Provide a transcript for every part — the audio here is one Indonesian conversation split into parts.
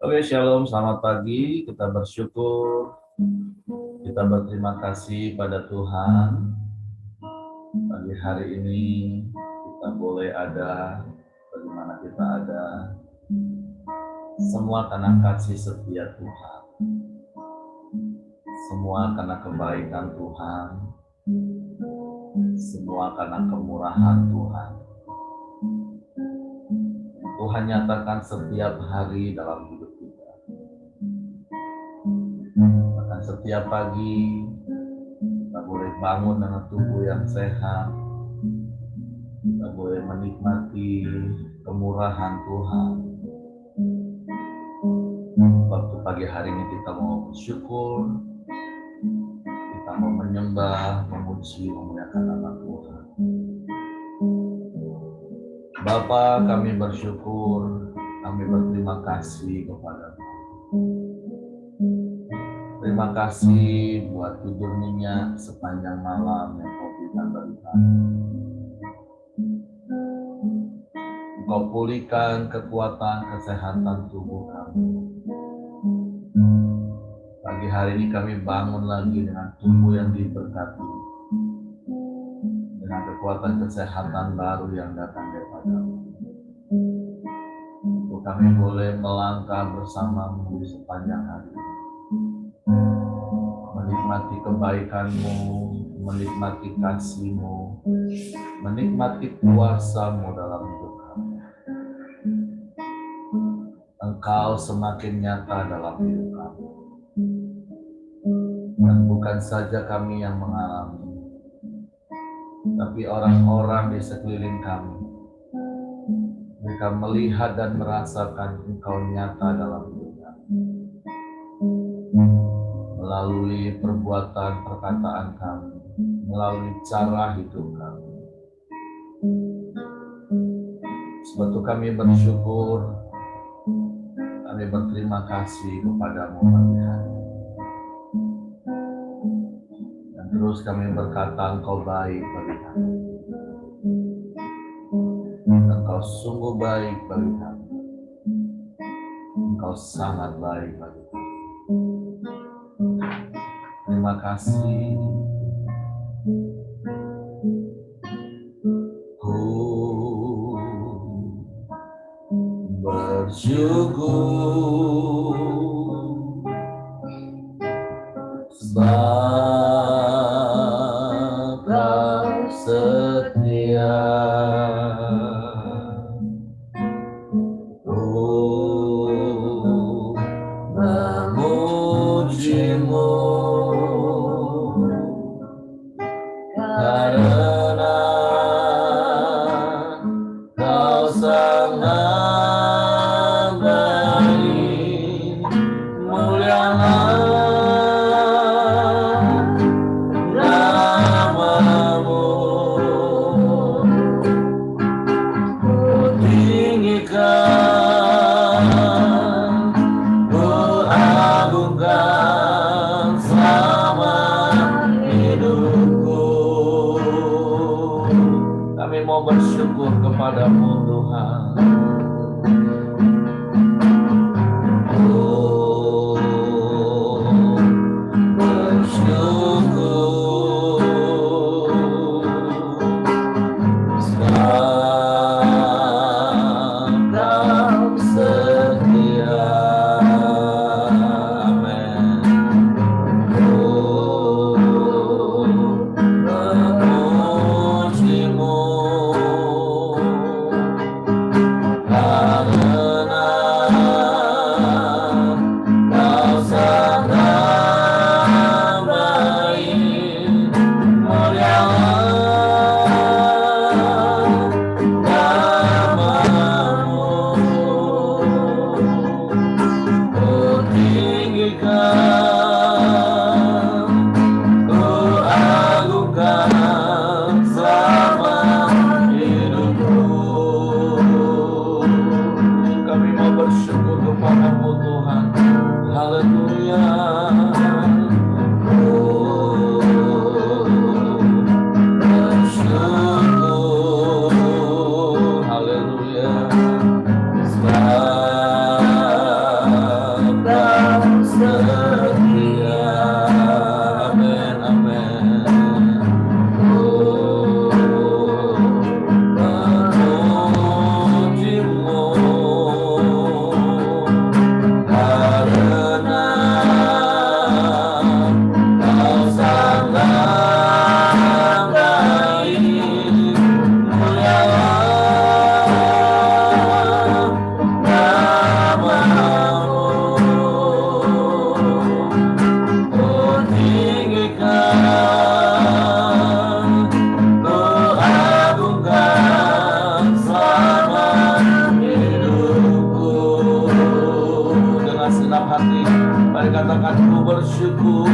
Oke, shalom, selamat pagi. Kita bersyukur, kita berterima kasih pada Tuhan. Pagi hari ini kita boleh ada, bagaimana kita ada, semua karena kasih setia Tuhan. Semua karena kebaikan Tuhan. Semua karena kemurahan Tuhan. Tuhan nyatakan setiap hari dalam hidup kita. Bahkan setiap pagi kita boleh bangun dengan tubuh yang sehat. Kita boleh menikmati kemurahan Tuhan. Waktu pagi hari ini kita mau bersyukur, kita mau menyembah, memuji, memuliakan nama Tuhan. Bapa, kami bersyukur, kami berterima kasih kepada-Mu. Terima kasih buat tidur nyenyak sepanjang malam yang Kau berikan bagi kami. Engkau pulihkan kekuatan, kesehatan tubuh kami. Pagi hari ini kami bangun lagi dengan tubuh yang diberkati, dengan kekuatan kesehatan baru yang datang daripada-Mu. Untuk kami boleh melangkah bersama-Mu di sepanjang hari, menikmati kebaikan-Mu, menikmati kasih-Mu, menikmati kuasa-Mu dalam hidup kami. Engkau semakin nyata dalam hidup kami. Dan bukan saja kami yang mengalami, tapi orang-orang di sekeliling kami. Mereka melihat dan merasakan Engkau nyata dalam hidup kami. Melalui perbuatan perkataan kami, melalui cara hidup kami. Sebab itu kami bersyukur, kami berterima kasih kepada-Mu pagi hari. Dan terus kami berkata Engkau baik bagi kami. Engkau sungguh baik bagi kami. Engkau sangat baik bagi kami. Terima kasih. Ku bersyukur sebab Kau setia. Memuji-Mu karena Kau sangat baik. Mulialah nama-Mu, Ku tinggikan, Ku agungkan selama hidupku. Kami mau bersyukur kepada-Mu Tuhan. Ku bersyukur sebab Kau setia. Amin. Ku memuji-Mu karena katakan ku bersyukur.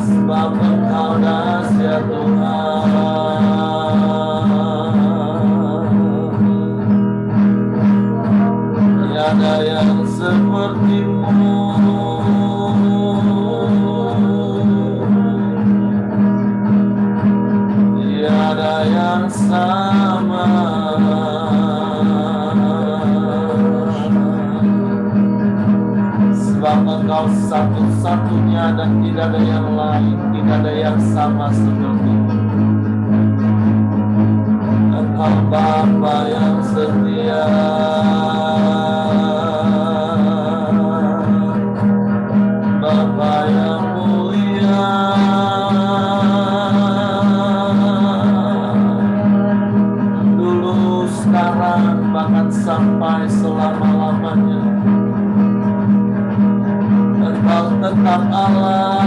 sebab Engkau dahsyat Tuhan. Tiada yang seperti-Mu, tiada yang sama. Sebab Engkau satu-satunya dan tidak ada yang lain, tidak ada yang sama seperti-Mu. Engkau Bapa yang setia, Bapa yang mulia, dulu, sekarang, bahkan sampai selama-lamanya. Engkau tetap Allah,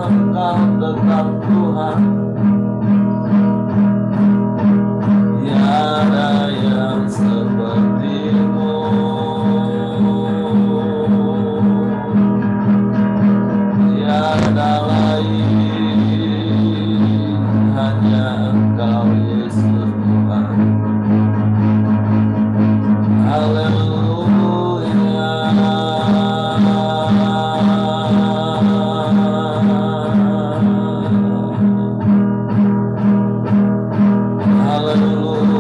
Engkau tetap Tuhan. Tiada yang seperti-Mu, tiada lain, hanya Engkau Yesus Tuhan. Haleluya,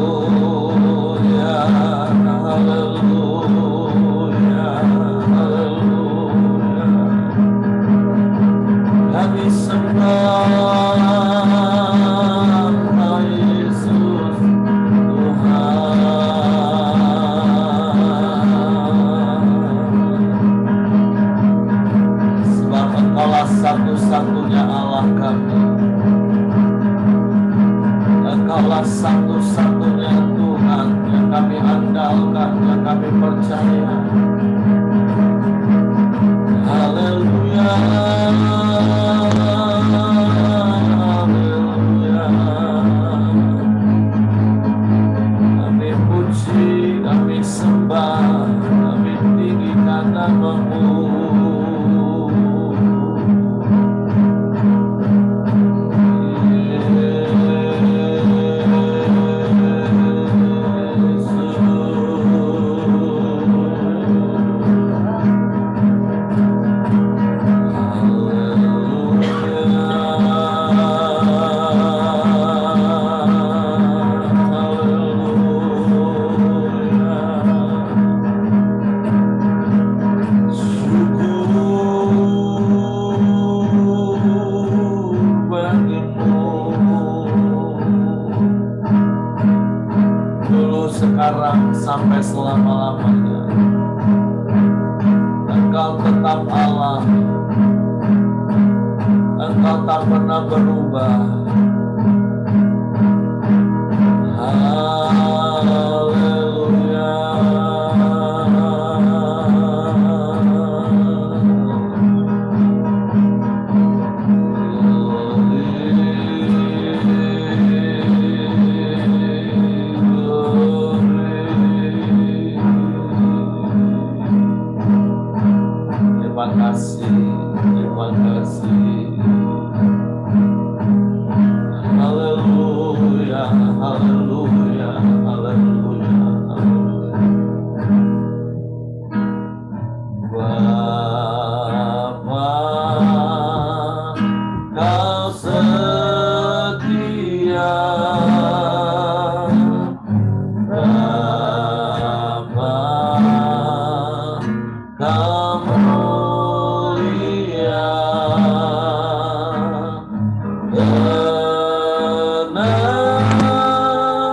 haleluya, haleluya, haleluya. Kami sembah Engkau Yesus Tuhan. Sebab Engkaulah satu-satunya Allah kami. Engkaulah satu-satunya Tuhan yang kami andalkan, yang kami percaya. Haleluya, haleluya. Kami puji, kami sembah, kami tinggikan nama-Mu. Sekarang sampai selama-lamanya. Engkau tetap Allah, Engkau tak pernah berubah. Haleluya, terima kasih, terima kasih. Haleluya, haleluya, haleluya, haleluya. Bapa, Kau setia. Bapa, Kau mulia. Benar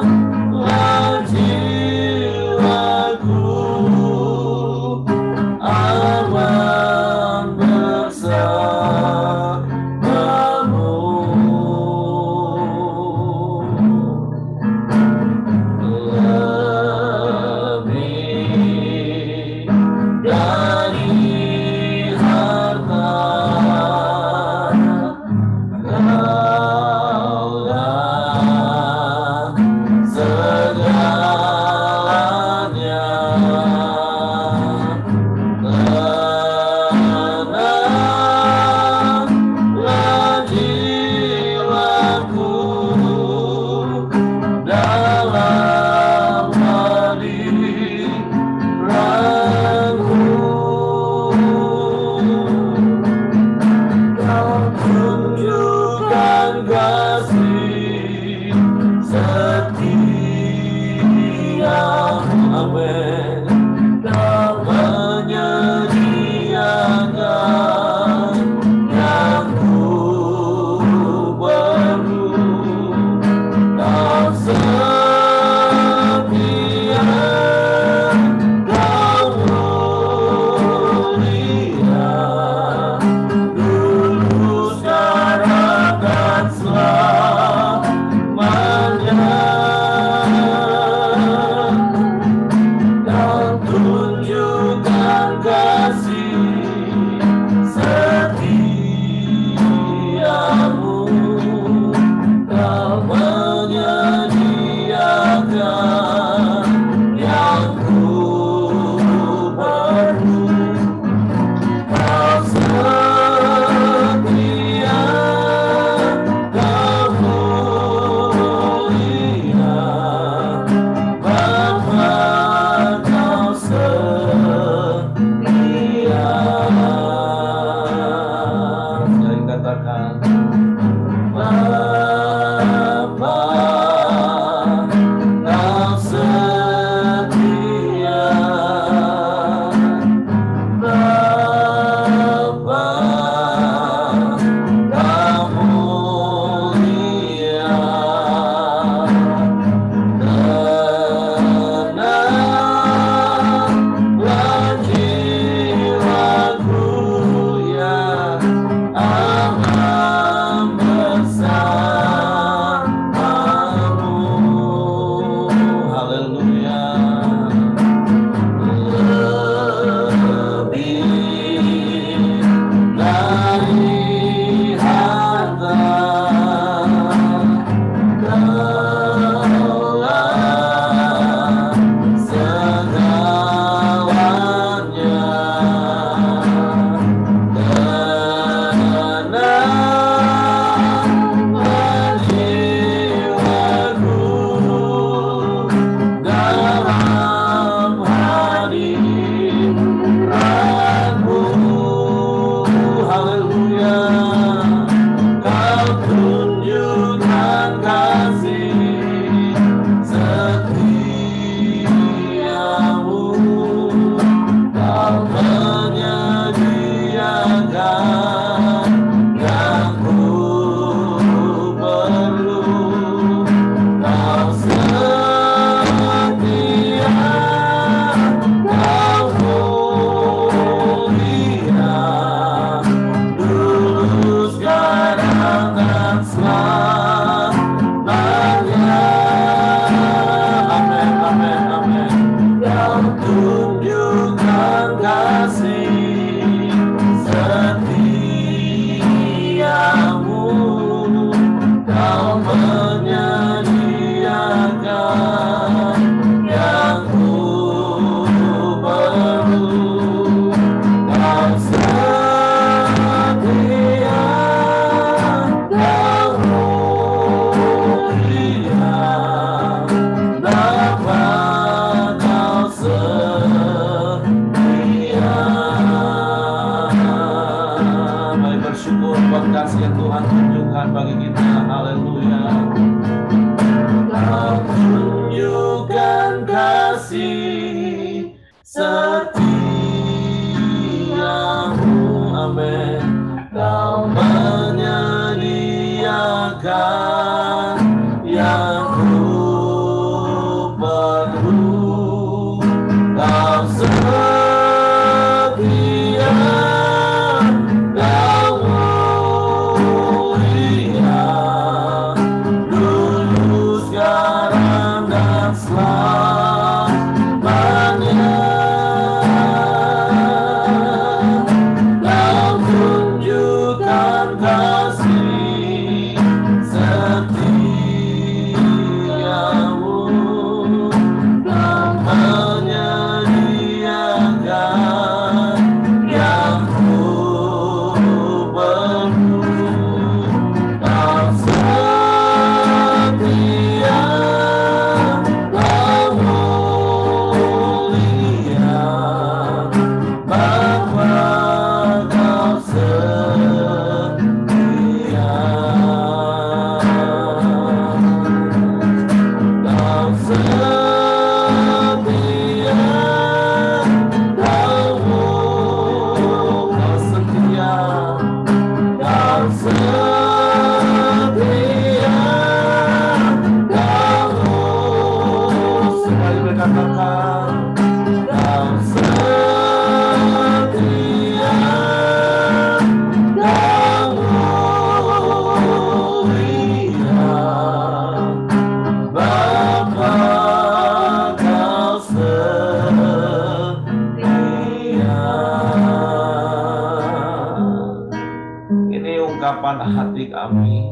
urapan hati kami,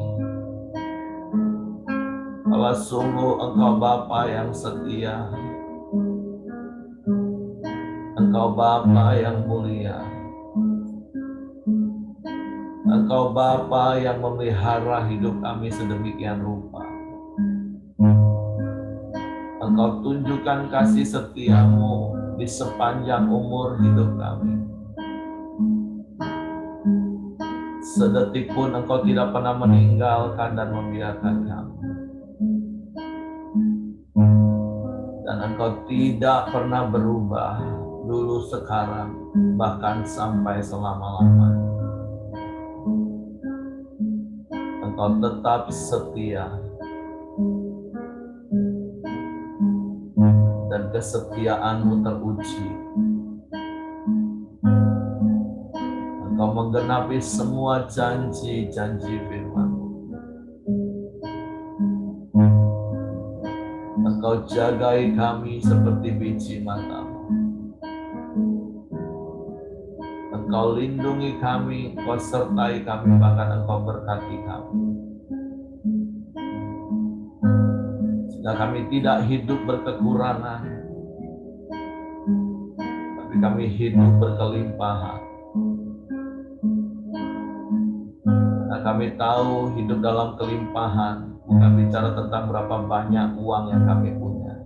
bahwa sungguh Engkau Bapa yang setia, Engkau Bapa yang mulia, Engkau Bapa yang memelihara hidup kami sedemikian rupa. Engkau tunjukkan kasih setiamu di sepanjang umur hidup kami. Sedetik pun Engkau tidak pernah meninggalkan dan membiarkan kami. Dan Engkau tidak pernah berubah dulu, sekarang, bahkan sampai selama-lamanya. Engkau tetap setia, dan kesetiaan-Mu teruji. Engkau menggenapi semua janji-janji firman-Mu. Engkau jagai kami seperti biji mata-Mu. Engkau lindungi kami, Engkau sertai kami, bahkan Engkau berkati kami. Sehingga kami tidak hidup berkekurangan, tapi kami hidup berkelimpahan. Nah, kami tahu hidup dalam kelimpahan bukan bicara tentang berapa banyak uang yang kami punya,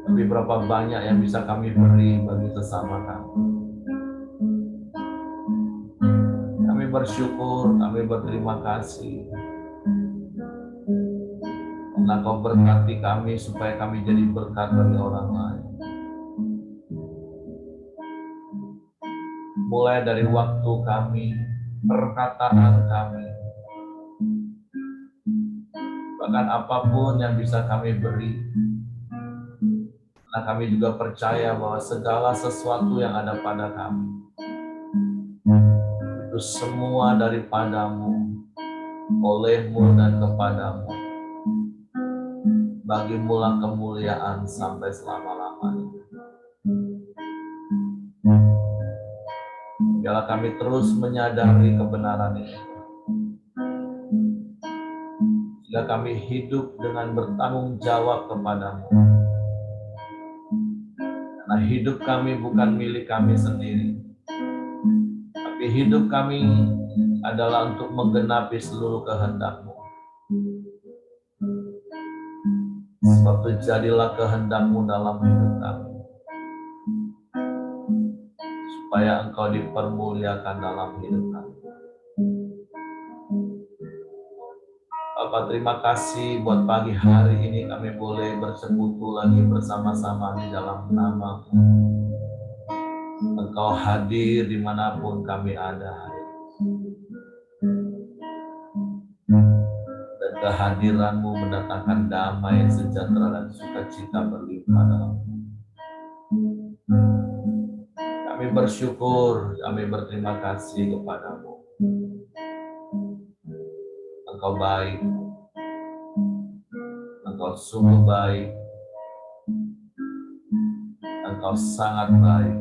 tapi berapa banyak yang bisa kami beri bagi sesama kami. Kami bersyukur, kami berterima kasih, karena Kau berkati kami supaya kami jadi berkat bagi orang lain. Mulai dari waktu kami, perkataan kami, bahkan apapun yang bisa kami beri. Nah, kami juga percaya bahwa segala sesuatu yang ada pada kami, itu semua daripada-Mu, oleh-Mu dan kepada-Mu. Bagi-Mu-lah kemuliaan sampai selama-lamanya. Biarlah kami terus menyadari kebenaran ini, sehingga kami hidup dengan bertanggung jawab kepada-Mu. Karena hidup kami bukan milik kami sendiri, tapi hidup kami adalah untuk menggenapi seluruh kehendak-Mu. Sebab itu jadilah kehendak-Mu dalam hidup kami, supaya Engkau dipermuliakan dalam hidup kami. Bapak, terima kasih buat pagi hari ini kami boleh bersekutu lagi bersama-sama di dalam nama-Mu. Engkau hadir dimanapun kami ada hari ini. Dan kehadiran-Mu mendatangkan damai, sejahtera, dan sukacita berlimpah dalam hidup. Kami bersyukur, kami berterima kasih kepada-Mu. Engkau baik, Engkau sungguh baik, Engkau sangat baik,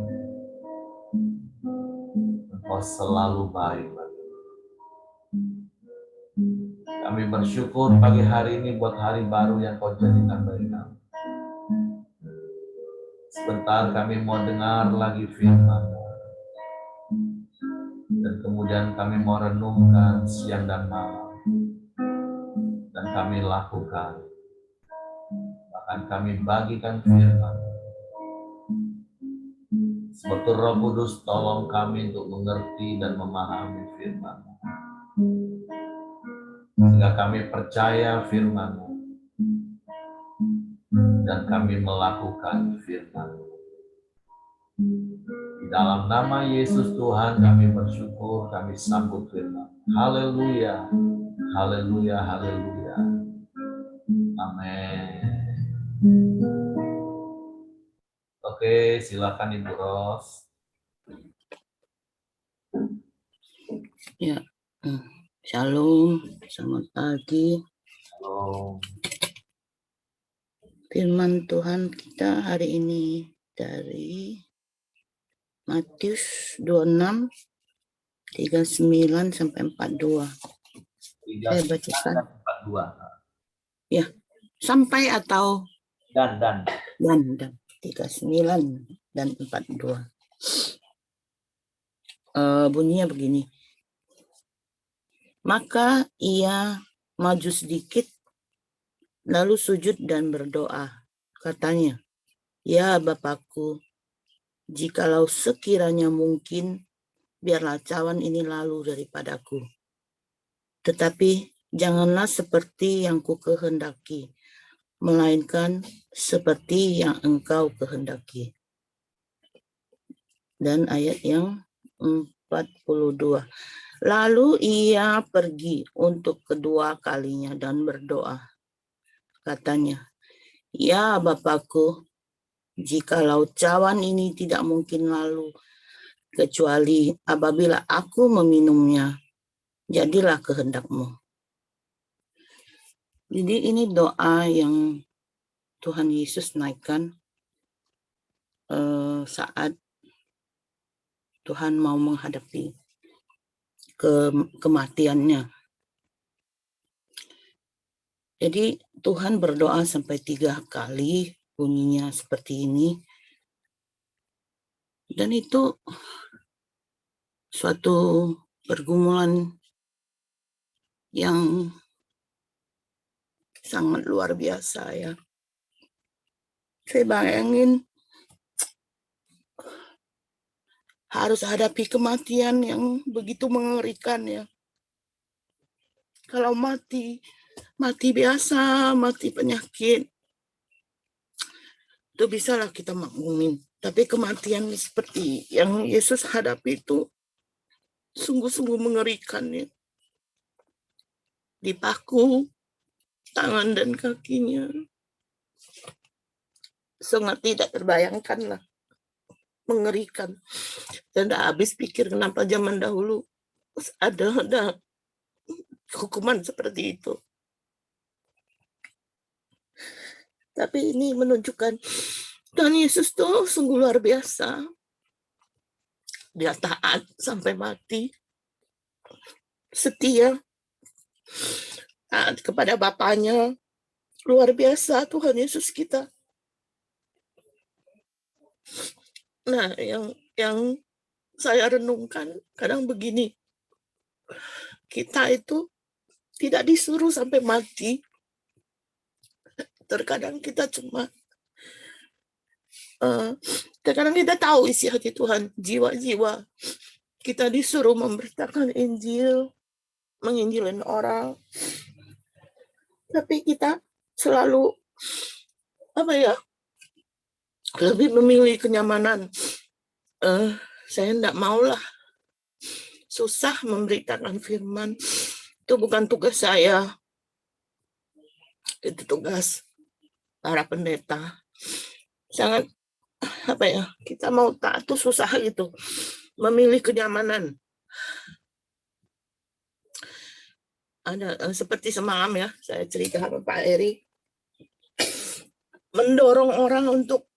Engkau selalu baik. Kami bersyukur pagi hari ini buat hari baru yang Kau jadikan bagi kami. Sebentar kami mau dengar lagi firman-Mu, dan kemudian kami mau renungkan siang dan malam, dan kami lakukan, bahkan kami bagikan firman-Mu. Sebab itu Roh Kudus tolong kami untuk mengerti dan memahami firman-Mu, sehingga kami percaya firman-Mu dan kami melakukan firman-Mu. Di dalam nama Yesus Tuhan kami bersyukur, kami sambut firman. Haleluya, haleluya, haleluya. Amin. Oke, silakan Ibu Ros. Ya, Shalom, selamat pagi. Shalom. Firman Tuhan kita hari ini dari Matius 26 39 sampai 42. Saya 39 bacakan. dan 42. Ya, sampai atau Dan. dan 39 dan 42. Bunyinya begini. Maka ia maju sedikit, lalu sujud dan berdoa. Katanya, ya Bapakku, jikalau sekiranya mungkin, biarlah cawan ini lalu daripadaku. Tetapi janganlah seperti yang ku kehendaki, melainkan seperti yang engkau kehendaki. Dan ayat yang 42. Lalu ia pergi untuk kedua kalinya dan berdoa. Katanya, ya Bapakku, jikalau cawan ini tidak mungkin lalu, kecuali apabila aku meminumnya, jadilah kehendakmu. Jadi ini doa yang Tuhan Yesus naikkan saat Tuhan mau menghadapi kematiannya. Jadi Tuhan berdoa sampai 3 kali, bunyinya seperti ini. Dan itu suatu pergumulan yang sangat luar biasa ya. Saya bayangin harus hadapi kematian yang begitu mengerikan ya. Kalau mati biasa, mati penyakit, itu bisalah kita maklumin. Tapi kematian seperti yang Yesus hadapi itu sungguh-sungguh mengerikan ya. Dipaku tangan dan kakinya. Sangat tidak terbayangkan lah. Mengerikan. Dan udah habis pikir kenapa zaman dahulu ada hukuman seperti itu. Tapi ini menunjukkan Tuhan Yesus tuh sungguh luar biasa. Dia taat sampai mati. Setia. Taat kepada Bapaknya. Luar biasa Tuhan Yesus kita. Nah, yang saya renungkan kadang begini. Kita itu tidak disuruh sampai mati. Terkadang kita cuma terkadang kita tahu isi hati Tuhan, jiwa-jiwa kita disuruh memberitakan Injil, menginjilin orang, tapi kita selalu lebih memilih kenyamanan. Saya enggak maulah susah memberitakan firman, itu bukan tugas saya, itu tugas para pendeta. Sangat kita mau taat tuh susah gitu, memilih kenyamanan. Ada seperti semalam ya, saya cerita sama Pak Eri, mendorong orang untuk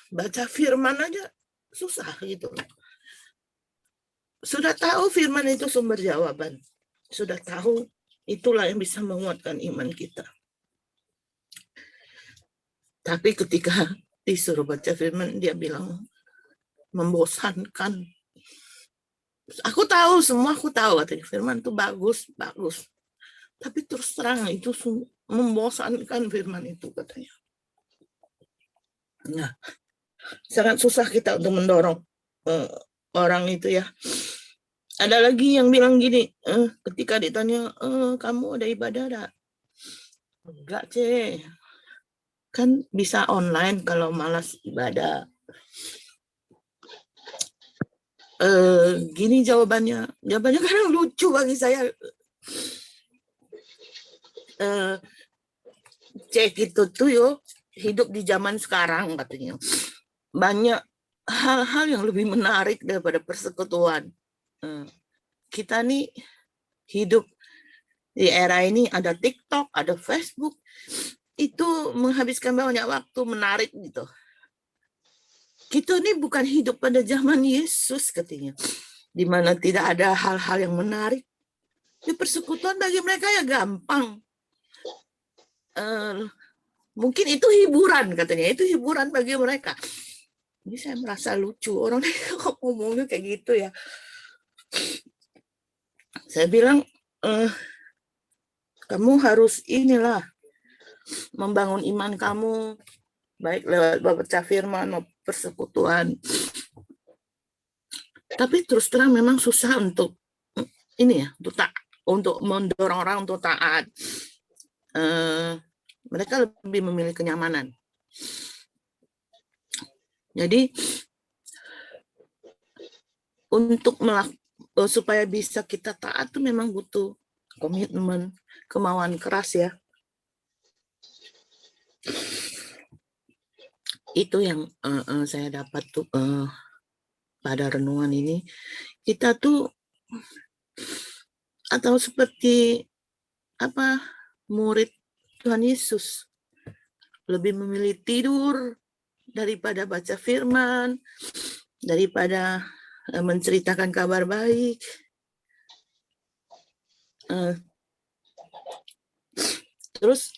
baca firman aja susah gitu. Sudah tahu firman itu sumber jawaban, sudah tahu itulah yang bisa menguatkan iman kita. Tapi ketika disuruh baca firman, dia bilang membosankan. Aku tahu, aku tahu katanya firman itu bagus. Tapi terus terang itu membosankan firman itu katanya. Nah, sangat susah kita untuk mendorong orang itu ya. Ada lagi yang bilang gini, ketika ditanya, kamu ada ibadah enggak? Enggak, kan bisa online kalau malas ibadah. Gini jawabannya kadang lucu bagi saya. Cek itu tuh hidup di zaman sekarang katanya. Banyak hal-hal yang lebih menarik daripada persekutuan. Kita nih hidup di era ini, ada TikTok, ada Facebook, itu menghabiskan banyak waktu menarik gitu. Kita ini bukan hidup pada zaman Yesus katanya. di mana tidak ada hal-hal yang menarik. Ya, persekutuan bagi mereka ya gampang. Mungkin itu hiburan katanya, itu hiburan bagi mereka. Ini saya merasa lucu, orang kok ngomongnya kayak gitu ya. Saya bilang, kamu harus inilah, membangun iman kamu, baik lewat baca firman maupun persekutuan. Tapi terus terang memang susah untuk ini ya, untuk mendorong orang untuk taat. Mereka lebih memilih kenyamanan. Jadi untuk supaya bisa kita taat tuh memang butuh komitmen, kemauan keras ya. Itu yang saya dapat tuh pada renungan ini. Kita tuh atau seperti apa, murid Tuhan Yesus, lebih memilih tidur daripada baca firman, daripada menceritakan kabar baik. Terus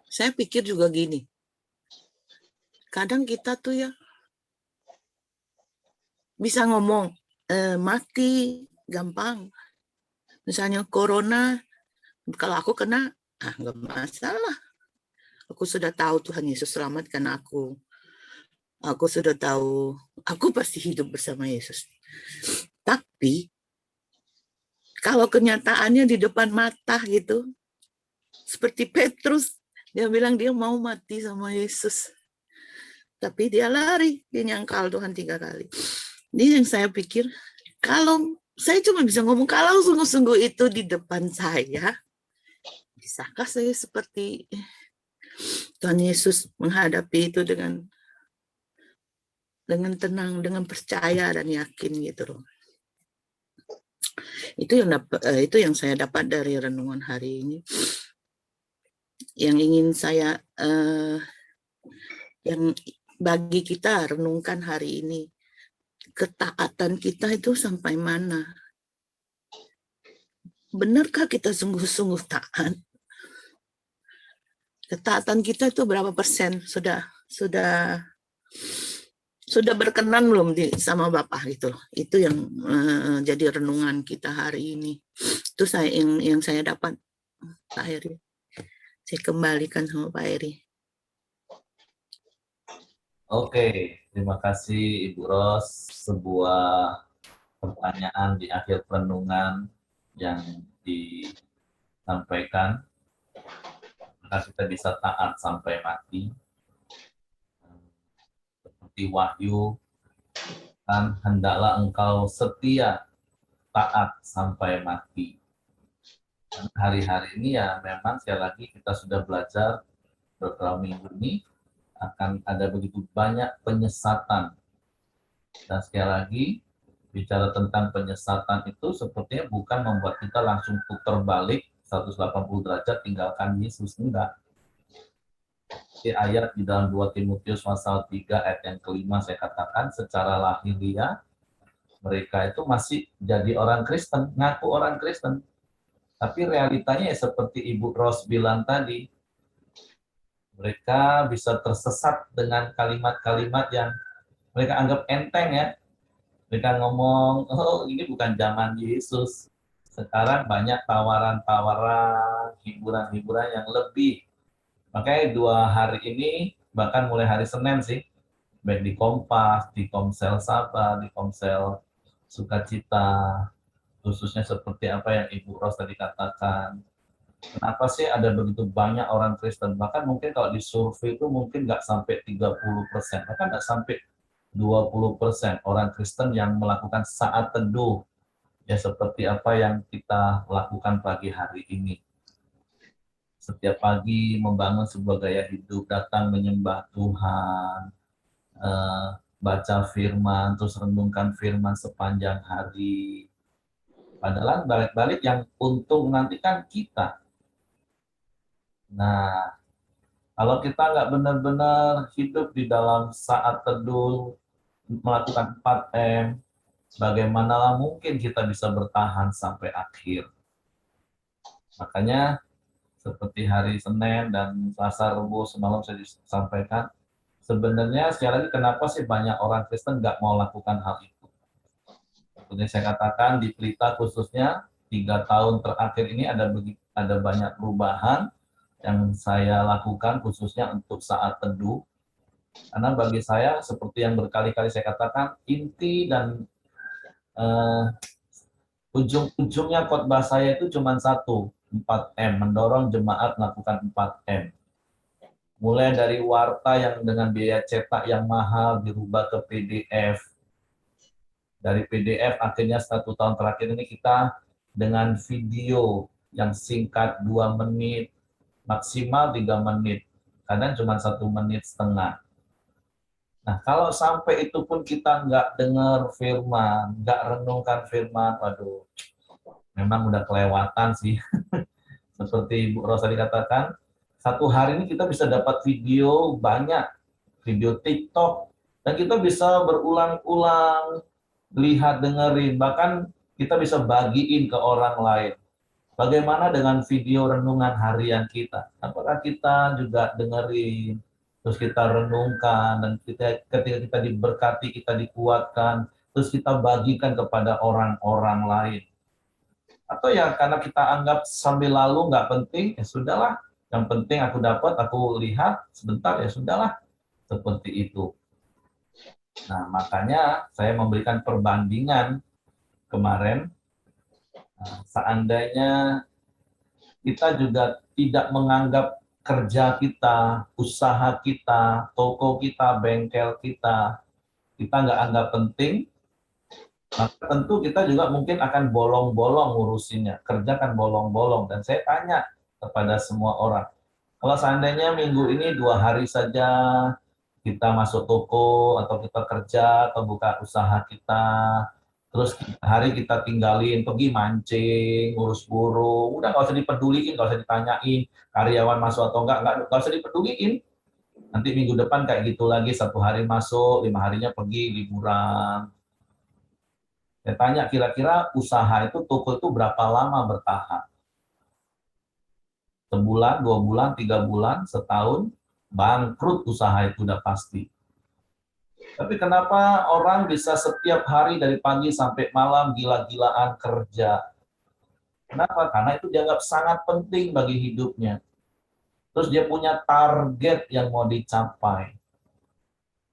saya pikir juga gini, kadang kita tuh ya bisa ngomong mati gampang. Misalnya corona, kalau aku kena, nggak masalah. Aku sudah tahu Tuhan Yesus selamatkan aku. Aku sudah tahu, aku pasti hidup bersama Yesus. Tapi kalau kenyataannya di depan mata gitu, seperti Petrus, dia bilang dia mau mati sama Yesus. Tapi dia lari, dia nyangkal Tuhan 3 kali. Ini yang saya pikir, kalau saya cuma bisa ngomong, kalau sungguh-sungguh itu di depan saya, bisakah saya seperti Tuhan Yesus menghadapi itu dengan tenang, dengan percaya dan yakin gitu loh. Itu yang saya dapat dari renungan hari ini. Yang ingin saya yang bagi kita renungkan hari ini, ketaatan kita itu sampai mana? Benarkah kita sungguh-sungguh taat? Ketaatan kita itu berapa persen sudah berkenan belum sama Bapak gitu loh. Itu yang jadi renungan kita hari ini. Itu yang saya dapat, Pak Heri. Saya kembalikan sama Pak Heri. Oke, terima kasih Ibu Ros. Sebuah pertanyaan di akhir renungan yang disampaikan. Maka kita bisa taat sampai mati. Seperti Wahyu, kan hendaklah engkau setia taat sampai mati. Dan hari-hari ini ya memang sekali lagi kita sudah belajar beberapa minggu ini akan ada begitu banyak penyesatan. Dan sekali lagi bicara tentang penyesatan itu sepertinya bukan membuat kita langsung putar balik 180 derajat tinggalkan Yesus, enggak. Di ayat di dalam 2 Timotius pasal 3 ayat yang kelima saya katakan secara lahiriah mereka itu masih jadi orang Kristen, ngaku orang Kristen. Tapi realitanya ya seperti Ibu Ros bilang tadi, mereka bisa tersesat dengan kalimat-kalimat yang mereka anggap enteng ya. Mereka ngomong, oh ini bukan zaman Yesus. Sekarang banyak tawaran-tawaran, hiburan-hiburan yang lebih. Makanya 2 hari ini, bahkan mulai hari Senin sih, baik di Kompas, di Komsel Sabar, di Komsel Sukacita, khususnya seperti apa yang Ibu Ros tadi katakan. Kenapa sih ada begitu banyak orang Kristen? Bahkan mungkin kalau di survei itu mungkin nggak sampai 30%, bahkan nggak sampai 20% orang Kristen yang melakukan saat teduh, ya seperti apa yang kita lakukan pagi hari ini. Setiap pagi membangun sebuah gaya hidup, datang menyembah Tuhan, baca firman, terus renungkan firman sepanjang hari. Padahal balik-balik yang untung nanti kan kita. Nah, kalau kita nggak benar-benar hidup di dalam saat teduh, melakukan 4M, Bagaimana mungkin kita bisa bertahan sampai akhir? Makanya seperti hari Senin dan Selasa, Rabu semalam saya sampaikan, sebenarnya sekali lagi kenapa sih banyak orang Kristen nggak mau lakukan hal itu? Seperti saya katakan di Pelita khususnya 3 tahun terakhir ini ada banyak perubahan yang saya lakukan khususnya untuk saat teduh. Karena bagi saya seperti yang berkali-kali saya katakan, inti dan eh, ujung-ujungnya khotbah saya itu cuma satu, 4M, mendorong jemaat melakukan 4M. Mulai dari warta yang dengan biaya cetak yang mahal dirubah ke PDF. Dari PDF akhirnya 1 tahun terakhir ini kita dengan video yang singkat 2 menit, maksimal 3 menit, kadang cuma 1,5 menit. Nah, kalau sampai itu pun kita nggak dengar firman, nggak renungkan firman, waduh, memang udah kelewatan sih. Seperti Ibu Rosa dikatakan, 1 hari ini kita bisa dapat video banyak, video TikTok, dan kita bisa berulang-ulang, lihat, dengerin, bahkan kita bisa bagiin ke orang lain. Bagaimana dengan video renungan harian kita? Apakah kita juga dengerin, terus kita renungkan, dan ketika kita diberkati, kita dikuatkan, terus kita bagikan kepada orang-orang lain. Atau ya karena kita anggap sambil lalu nggak penting, ya sudahlah. Yang penting aku dapat, aku lihat sebentar, ya sudahlah. Seperti itu. Nah, makanya saya memberikan perbandingan kemarin. Nah, seandainya kita juga tidak menganggap kerja kita, usaha kita, toko kita, bengkel kita nggak anggap penting, maka tentu kita juga mungkin akan bolong-bolong ngurusinnya. Kerja kan bolong-bolong. Dan saya tanya kepada semua orang, kalau seandainya minggu ini 2 hari saja kita masuk toko, atau kita kerja, atau buka usaha kita, terus hari kita tinggalin, pergi mancing, ngurus burung, udah nggak usah dipeduliin, nggak usah ditanyain, karyawan masuk atau nggak usah dipeduliin. Nanti minggu depan kayak gitu lagi, 1 hari masuk, 5 harinya pergi liburan. Saya tanya, kira-kira usaha itu, toko itu berapa lama bertahan? Sebulan, 2 bulan, 3 bulan, setahun, bangkrut usaha itu udah pasti. Tapi kenapa orang bisa setiap hari dari pagi sampai malam gila-gilaan kerja? Kenapa? Karena itu dianggap sangat penting bagi hidupnya. Terus dia punya target yang mau dicapai.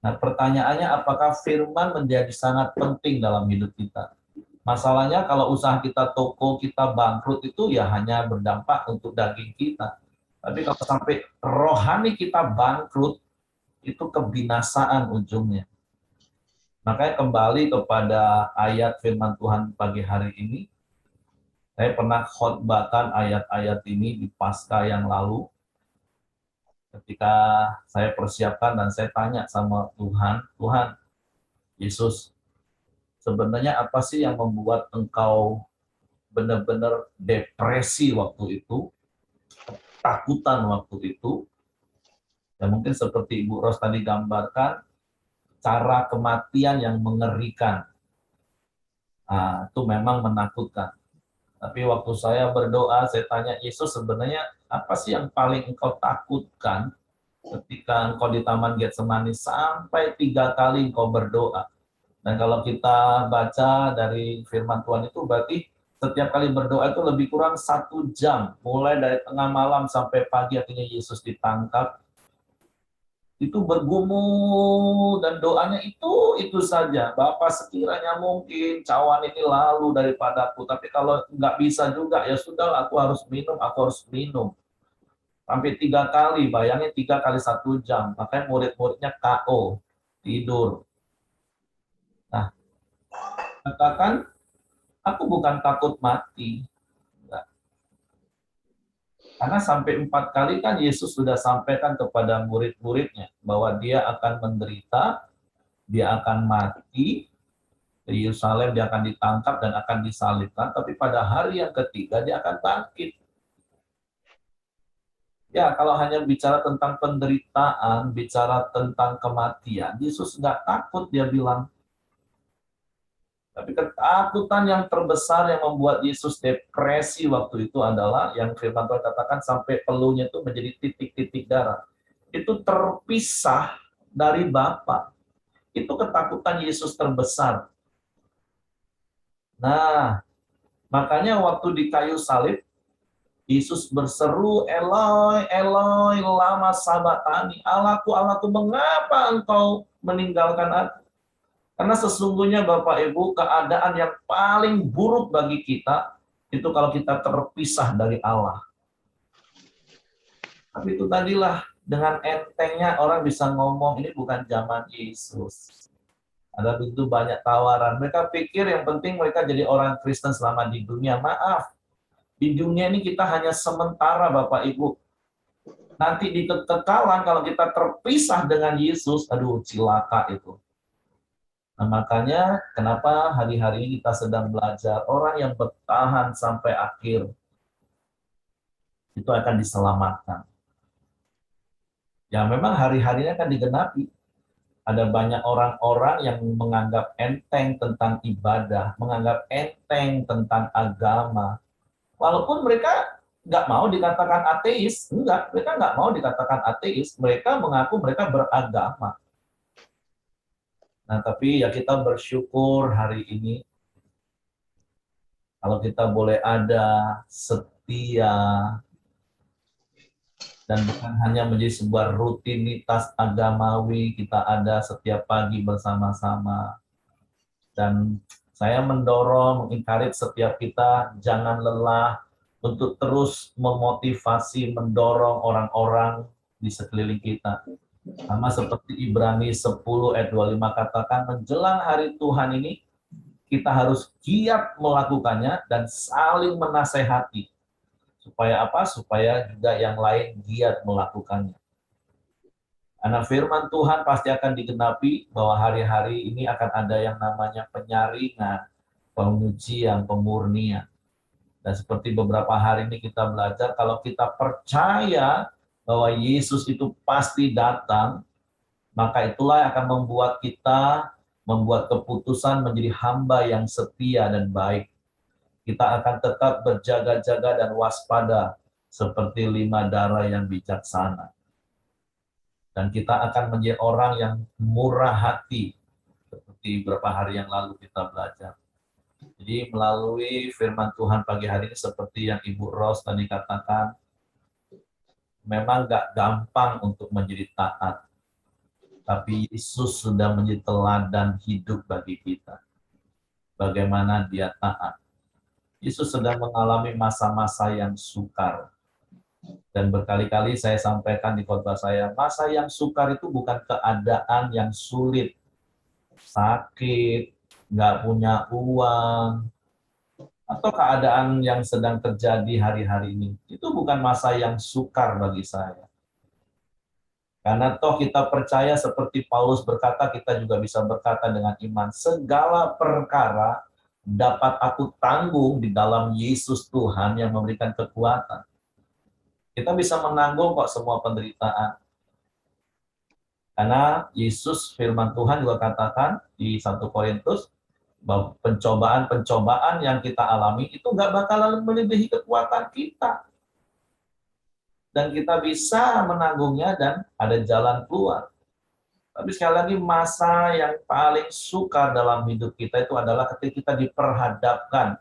Nah, pertanyaannya apakah firman menjadi sangat penting dalam hidup kita? Masalahnya kalau usaha kita, toko kita bangkrut itu ya hanya berdampak untuk daging kita. Tapi kalau sampai rohani kita bangkrut, itu kebinasaan ujungnya. Makanya kembali kepada ayat firman Tuhan pagi hari ini, saya pernah khotbahkan ayat-ayat ini di Paskah yang lalu, ketika saya persiapkan dan saya tanya sama Tuhan, Tuhan, Yesus, sebenarnya apa sih yang membuat engkau benar-benar depresi waktu itu, takutan waktu itu, ya mungkin seperti Ibu Ros tadi gambarkan, cara kematian yang mengerikan. Nah, itu memang menakutkan. Tapi waktu saya berdoa, saya tanya Yesus, sebenarnya apa sih yang paling engkau takutkan ketika engkau di Taman Getsemani sampai 3 kali engkau berdoa. Dan kalau kita baca dari firman Tuhan itu berarti setiap kali berdoa itu lebih kurang 1 jam. Mulai dari tengah malam sampai pagi akhirnya Yesus ditangkap. Itu bergumul dan doanya itu saja. Bapa, sekiranya mungkin cawan ini lalu daripadaku, tapi kalau nggak bisa juga ya sudah, aku harus minum, aku harus minum. Sampai 3 kali, bayangin 3 kali 1 jam. Makanya murid-muridnya KO, tidur. Nah, katakan, aku bukan takut mati. Enggak. Karena sampai 4 kali kan Yesus sudah sampaikan kepada murid-muridnya bahwa dia akan menderita, dia akan mati, di Yerusalem dia akan ditangkap dan akan disalibkan, tapi pada hari yang ketiga dia akan bangkit. Ya, kalau hanya bicara tentang penderitaan, bicara tentang kematian, Yesus nggak takut, dia bilang. Tapi ketakutan yang terbesar yang membuat Yesus depresi waktu itu adalah yang firman Tuhan katakan sampai peluhnya itu menjadi titik-titik darah. Itu terpisah dari Bapa. Itu ketakutan Yesus terbesar. Nah, makanya waktu di kayu salib, Yesus berseru, Eloi, Eloi, lama sabatani, Allahku, Allahku, mengapa engkau meninggalkan aku? Karena sesungguhnya Bapak Ibu, keadaan yang paling buruk bagi kita, itu kalau kita terpisah dari Allah. Tapi itu tadilah, dengan entengnya orang bisa ngomong, ini bukan zaman Yesus. Ada begitu banyak tawaran. Mereka pikir yang penting mereka jadi orang Kristen selama di dunia. Maaf, di dunia ini kita hanya sementara Bapak Ibu. Nanti di kekekalan kalau kita terpisah dengan Yesus, aduh cilaka itu. Nah, makanya kenapa hari-hari ini kita sedang belajar orang yang bertahan sampai akhir itu akan diselamatkan. Ya memang hari-harinya kan digenapi. Ada banyak orang-orang yang menganggap enteng tentang ibadah, menganggap enteng tentang agama. Walaupun mereka nggak mau dikatakan ateis, mereka nggak mau dikatakan ateis, mereka mengaku mereka beragama. Nah, tapi ya kita bersyukur hari ini, kalau kita boleh ada, setia, dan bukan hanya menjadi sebuah rutinitas agamawi, kita ada setiap pagi bersama-sama. Dan saya mendorong, mengencourage setiap kita, jangan lelah untuk terus memotivasi, mendorong orang-orang di sekeliling kita. Sama seperti Ibrani 10 ayat 25 katakan, menjelang hari Tuhan ini, kita harus giat melakukannya dan saling menasehati. Supaya apa? Supaya juga yang lain giat melakukannya. Karena firman Tuhan pasti akan digenapi bahwa hari-hari ini akan ada yang namanya penyaringan, pengujian, pemurnian. Dan seperti beberapa hari ini kita belajar, kalau kita percaya bahwa Yesus itu pasti datang, maka itulah yang akan membuat kita membuat keputusan menjadi hamba yang setia dan baik. Kita akan tetap berjaga-jaga dan waspada seperti 5 darah yang bijaksana. Dan kita akan menjadi orang yang murah hati, seperti beberapa hari yang lalu kita belajar. Jadi melalui firman Tuhan pagi hari ini seperti yang Ibu Ros tadi katakan, memang gak gampang untuk menjadi taat. Tapi Yesus sudah menjadi teladan hidup bagi kita. Bagaimana dia taat. Yesus sedang mengalami masa-masa yang sukar. Dan berkali-kali saya sampaikan di khotbah saya, masa yang sukar itu bukan keadaan yang sulit. Sakit, nggak punya uang, atau keadaan yang sedang terjadi hari-hari ini. Itu bukan masa yang sukar bagi saya. Karena toh kita percaya seperti Paulus berkata, kita juga bisa berkata dengan iman, segala perkara dapat aku tanggung di dalam Yesus Tuhan yang memberikan kekuatan. Kita bisa menanggung kok semua penderitaan. Karena Yesus firman Tuhan juga katakan di 1 Korintus, bahwa pencobaan-pencobaan yang kita alami itu nggak bakalan melebihi kekuatan kita. Dan kita bisa menanggungnya dan ada jalan keluar. Tapi sekali lagi masa yang paling sukar dalam hidup kita itu adalah ketika kita diperhadapkan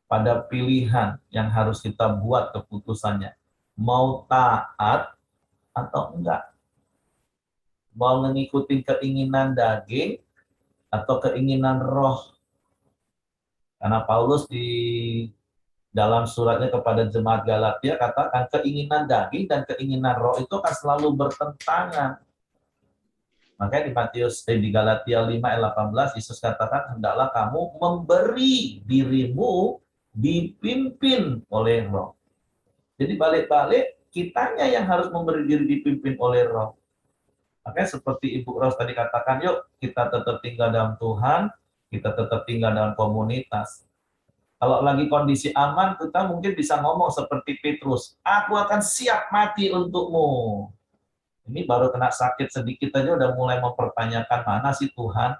pada pilihan yang harus kita buat keputusannya. Mau taat atau enggak. Mau mengikuti keinginan daging atau keinginan roh. Karena Paulus di dalam suratnya kepada jemaat Galatia katakan keinginan daging dan keinginan roh itu akan selalu bertentangan. Makanya di Galatia 5 ayat 18 Yesus katakan hendaklah kamu memberi dirimu dipimpin oleh roh. Jadi balik-balik kitanya yang harus memberi diri dipimpin oleh roh. Makanya seperti Ibu Ros tadi katakan, yuk kita tetap tinggal dalam Tuhan, kita tetap tinggal dalam komunitas. Kalau lagi kondisi aman, kita mungkin bisa ngomong seperti Petrus, aku akan siap mati untukmu. Ini baru kena sakit sedikit aja udah mulai mempertanyakan mana sih Tuhan.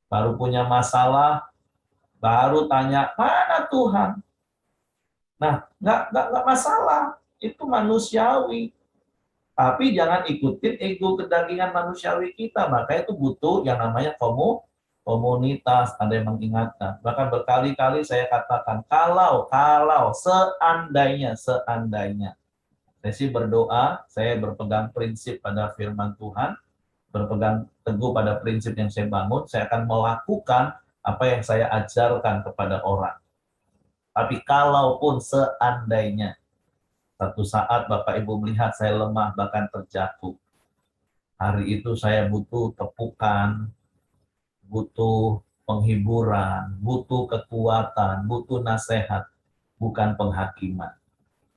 Baru punya masalah, baru tanya, mana Tuhan? Nah, nggak masalah. Itu manusiawi. Tapi jangan ikutin ego kedagingan manusiawi kita. Makanya itu butuh yang namanya komunitas, ada yang mengingatkan. Bahkan berkali-kali saya katakan, kalau, seandainya, saya sih berdoa, saya berpegang prinsip pada firman Tuhan, berpegang teguh pada prinsip yang saya bangun, saya akan melakukan apa yang saya ajarkan kepada orang. Tapi kalaupun seandainya, satu saat Bapak Ibu melihat saya lemah, bahkan terjatuh, hari itu saya butuh tepukan, butuh penghiburan, butuh kekuatan, butuh nasihat, bukan penghakiman.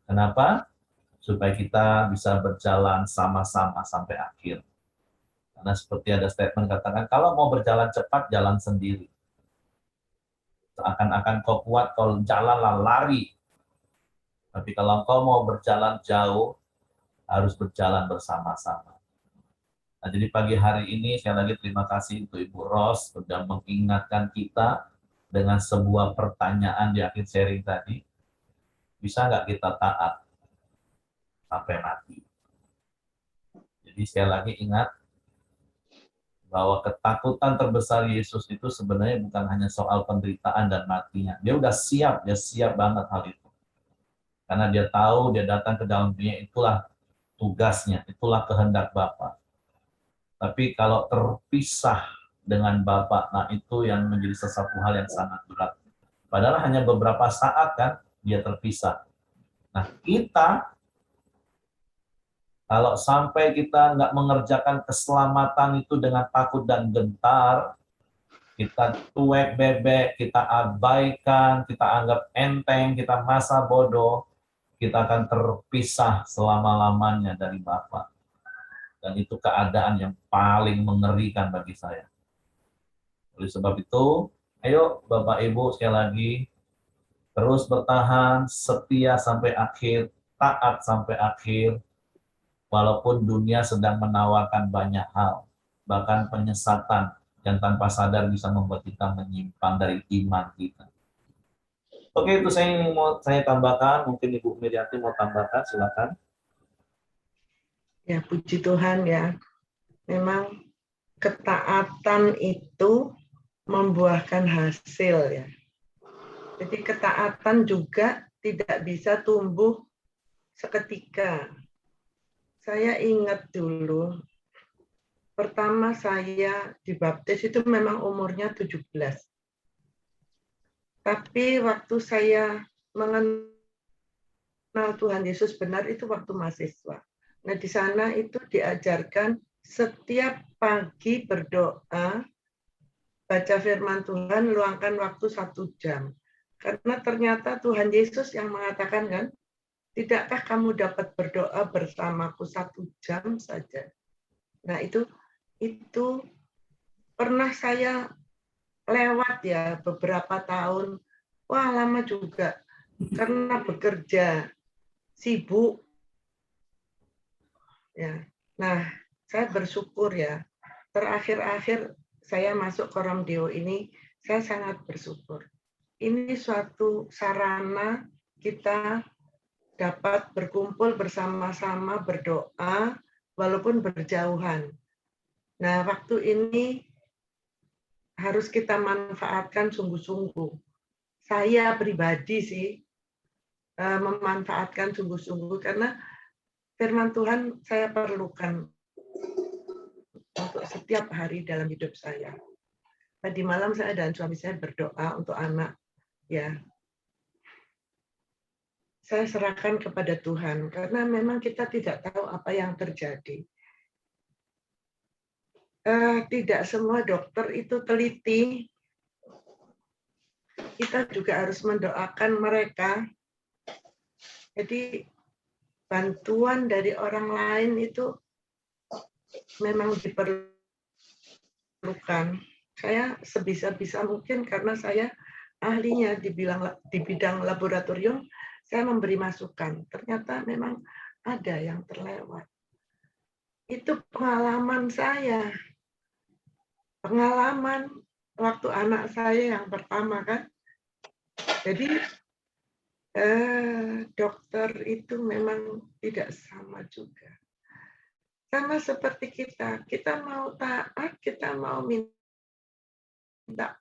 Kenapa? Supaya kita bisa berjalan sama-sama sampai akhir. Karena seperti ada statement katakan, kalau mau berjalan cepat, jalan sendiri. Seakan-akan kau kuat, kalau jalanlah lari. Tapi kalau kau mau berjalan jauh, harus berjalan bersama-sama. Nah, jadi pagi hari ini sekali lagi terima kasih untuk Ibu Ros sudah mengingatkan kita dengan sebuah pertanyaan di akhir sharing tadi. Bisa nggak kita taat sampai mati? Jadi sekali lagi ingat bahwa ketakutan terbesar Yesus itu sebenarnya bukan hanya soal penderitaan dan matinya. Dia siap banget hal itu. Karena dia tahu dia datang ke dalam dunia, itulah tugasnya, itulah kehendak Bapa. Tapi kalau terpisah dengan Bapa, nah itu yang menjadi sesuatu hal yang sangat berat. Padahal hanya beberapa saat kan dia terpisah. Nah kita, kalau sampai kita nggak mengerjakan keselamatan itu dengan takut dan gentar, kita cuek bebek, kita abaikan, kita anggap enteng, kita masa bodoh, kita akan terpisah selama-lamanya dari Bapa. Dan itu keadaan yang paling mengerikan bagi saya. Oleh sebab itu, ayo Bapak Ibu sekali lagi, terus bertahan, setia sampai akhir, taat sampai akhir, walaupun dunia sedang menawarkan banyak hal, bahkan penyesatan yang tanpa sadar bisa membuat kita menyimpang dari iman kita. Oke, itu saya mau saya tambahkan, mungkin Ibu Mirianti mau tambahkan, silakan. Ya, puji Tuhan ya. Memang ketaatan itu membuahkan hasil ya. Jadi ketaatan juga tidak bisa tumbuh seketika. Saya ingat dulu, pertama saya dibaptis itu memang umurnya 17. Tapi waktu saya mengenal Tuhan Yesus benar itu waktu mahasiswa. Nah, di sana itu diajarkan setiap pagi berdoa, baca firman Tuhan, luangkan waktu 1 jam. Karena ternyata Tuhan Yesus yang mengatakan kan, tidakkah kamu dapat berdoa bersamaku 1 jam saja? Nah, itu pernah saya lewat ya beberapa tahun. Wah, lama juga. Karena bekerja, sibuk. Ya. Nah, saya bersyukur ya. Terakhir-akhir saya masuk Koram Deo ini, saya sangat bersyukur. Ini suatu sarana kita dapat berkumpul bersama-sama berdoa walaupun berjauhan. Nah, waktu ini harus kita manfaatkan sungguh-sungguh. Saya pribadi sih memanfaatkan sungguh-sungguh karena firman Tuhan saya perlukan untuk setiap hari dalam hidup saya. Tadi malam saya dan suami saya berdoa untuk anak, ya. Saya serahkan kepada Tuhan karena memang kita tidak tahu apa yang terjadi. Tidak semua dokter itu teliti. Kita juga harus mendoakan mereka. Jadi bantuan dari orang lain itu memang diperlukan. Saya sebisa-bisa mungkin karena saya ahlinya di bidang laboratorium, saya memberi masukan. Ternyata memang ada yang terlewat. Itu pengalaman saya. Pengalaman waktu anak saya yang pertama kan. Jadi dokter itu memang tidak sama juga. Sama seperti kita mau taat, kita mau minta